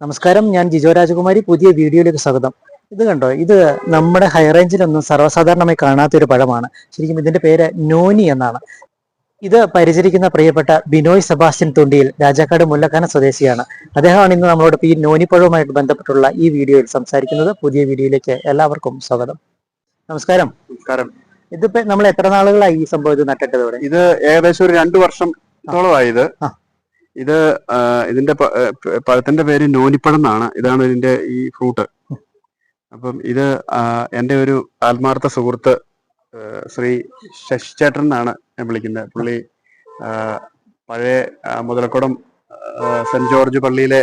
നമസ്കാരം, ഞാൻ ജിജോ രാജകുമാരി. പുതിയ വീഡിയോയിലേക്ക് സ്വാഗതം. ഇത് കണ്ടോ, ഇത് നമ്മുടെ ഹൈറേഞ്ചിലൊന്നും സർവ്വസാധാരണമായി കാണാത്തൊരു പഴമാണ്. ശരിക്കും ഇതിന്റെ പേര് നോനി എന്നാണ്. ഇത് പരിചരിക്കുന്ന പ്രിയപ്പെട്ട ബിനോയ് സെബാസ്റ്റ്യൻ തുണ്ടിയിൽ, രാജാക്കാട് മുല്ലക്കാന സ്വദേശിയാണ്. അദ്ദേഹമാണ് ഇന്ന് നമ്മളോടൊപ്പം ഈ നോനിപ്പഴവുമായിട്ട് ബന്ധപ്പെട്ടുള്ള ഈ വീഡിയോയിൽ സംസാരിക്കുന്നത്. പുതിയ വീഡിയോയിലേക്ക് എല്ലാവർക്കും സ്വാഗതം. നമസ്കാരം. നമസ്കാരം. ഇതിപ്പോ നമ്മൾ എത്ര നാളുകളായി ഈ സംഭവം ഇത് നട്ടിട്ടത്? ഇവിടെ ഇത് ഏകദേശം ഒരു 2 വർഷത്തോളമായത്. ഇത് ഇതിന്റെ പഴത്തിന്റെ പേര് നോനിപ്പഴം എന്നാണ്. ഇതാണ് ഇതിന്റെ ഈ ഫ്രൂട്ട്. അപ്പം ഇത് എൻ്റെ ഒരു ആത്മാർത്ഥ സുഹൃത്ത് ശ്രീ ശശിചേട്ടൻ എന്നാണ് ഞാൻ വിളിക്കുന്നത്. പുള്ളി പഴയ മുതലക്കുടം സെന്റ് ജോർജ് പള്ളിയിലെ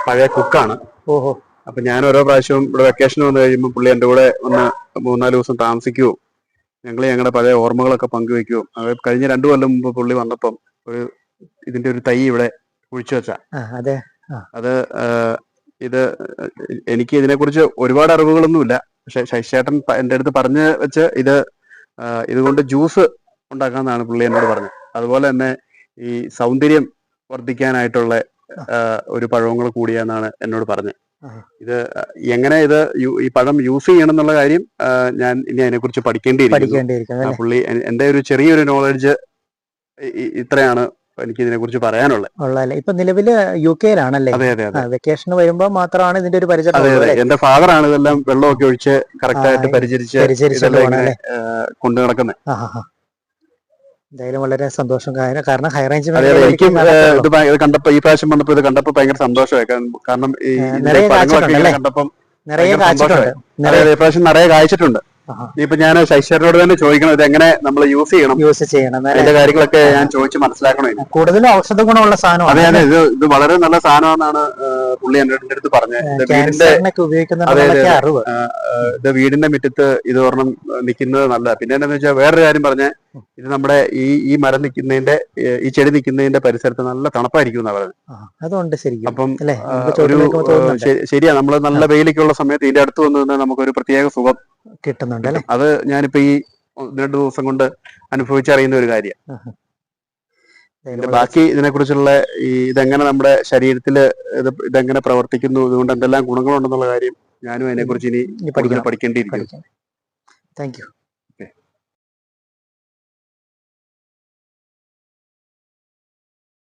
പഴയ കുക്കാണ്. ഓഹോ. അപ്പൊ ഞാൻ ഓരോ പ്രാവശ്യവും ഇവിടെ വെക്കേഷൻ വന്നു കഴിയുമ്പോൾ പുള്ളി എൻ്റെ കൂടെ ഒന്ന് 3-4 ദിവസം താമസിക്കുവോ, ഞങ്ങളുടെ പഴയ ഓർമ്മകളൊക്കെ പങ്കുവെക്കുവോ. അത് കഴിഞ്ഞ 2 കൊല്ലം മുമ്പ് പുള്ളി വന്നപ്പം ഇതിന്റെ ഒരു തൈ ഇവിടെ കുഴിച്ചു വെച്ച. അത് ഇത് എനിക്ക് ഇതിനെക്കുറിച്ച് ഒരുപാട് അറിവുകളൊന്നുമില്ല. പക്ഷെ ശശിചേട്ടൻ എൻ്റെ അടുത്ത് പറഞ്ഞു വെച്ച് ഇതുകൊണ്ട് ജ്യൂസ് ഉണ്ടാക്കാമെന്നാണ് പുള്ളി എന്നോട് പറഞ്ഞത്. അതുപോലെ തന്നെ ഈ സൗന്ദര്യം വർദ്ധിക്കാനായിട്ടുള്ള ഒരു പഴങ്ങൾ കൂടിയാന്നാണ് എന്നോട് പറഞ്ഞത്. ഇത് എങ്ങനെ ഈ പഴം യൂസ് ചെയ്യണം എന്നുള്ള കാര്യം ഞാൻ ഇനി അതിനെക്കുറിച്ച് പഠിക്കേണ്ടിയിരിക്കുന്നു. പുള്ളി എൻ്റെ ഒരു ചെറിയൊരു നോളജ് ഇത്രയാണ് എനിക്ക് ഇതിനെ കുറിച്ച് പറയാനുള്ളത്. ഇപ്പൊ നിലവില് UK-ലാണല്ലേ? വെക്കേഷന് വരുമ്പോ മാത്രമാണ് ഇതിന്റെ ഒരു പരിചയം. അതെ, എന്റെ ഫാദറാണ് ഇതെല്ലാം വെള്ളമൊക്കെ ഒഴിച്ച് കറക്റ്റ് ആയിട്ട് പരിചരിച്ച് കൊണ്ടു നടക്കുന്നത്. എന്തായാലും വളരെ സന്തോഷം. കാരണം ഹൈറേഞ്ച് എനിക്കും ഇത് കണ്ടപ്പോ, ഈ പ്രാവശ്യം വന്നപ്പോ ഇത് കണ്ടപ്പോ ഭയങ്കര സന്തോഷമായി. കാരണം ഈ കണ്ടപ്പം ഈ പ്രാവശ്യം നിറയെ കായ്ച്ചിട്ടുണ്ട്. ഇപ്പൊ ഞാൻ ശശിചേട്ടനോട് തന്നെ ചോദിക്കണം, ഇത് എങ്ങനെ നമ്മൾ യൂസ് ചെയ്യണം, അതിന്റെ കാര്യങ്ങളൊക്കെ ഞാൻ ചോദിച്ച് മനസ്സിലാക്കണം. കൂടുതലും ഔഷധ ഗുണമുള്ള സാധനമാണ്. അതെ, ഇത് വളരെ നല്ല സാധനമാണെന്നാണ് പുള്ളി എൻ്റെ അടുത്ത് പറഞ്ഞത്. ഇത് വീടിന്റെ മുറ്റത്ത് ഇത് ഒരെണ്ണം നിൽക്കുന്നത് നല്ല. പിന്നെ എന്താണെന്ന് വെച്ചാൽ വേറൊരു കാര്യം പറഞ്ഞ, ഇത് നമ്മുടെ ഈ മരം നിൽക്കുന്നതിന്റെ, ഈ ചെടി നിൽക്കുന്നതിന്റെ പരിസരത്ത് നല്ല തണുപ്പായിരിക്കും എന്നാ പറഞ്ഞത്. അതുകൊണ്ട് അപ്പം ശരിയാ, നമ്മള് നല്ല വെയിലൊക്കെയുള്ള സമയത്ത് ഇതിന്റെ അടുത്ത് വന്നു നിന്ന് നമുക്കൊരു പ്രത്യേക സുഖം കിട്ടുന്നുണ്ട്. അത് ഞാനിപ്പോ ഈ 2 ദിവസം കൊണ്ട് അനുഭവിച്ചറിയുന്ന ഒരു കാര്യം. ബാക്കി ഇതിനെ കുറിച്ചുള്ള ഇതെങ്ങനെ നമ്മുടെ ശരീരത്തില് ഇതെങ്ങനെ പ്രവർത്തിക്കുന്നു, ഇതുകൊണ്ട് എന്തെല്ലാം ഗുണങ്ങളുണ്ടെന്നുള്ള കാര്യം ഞാനും അതിനെക്കുറിച്ച് ഇനി പഠിക്കേണ്ടിയിരിക്കുന്നു. Thank you.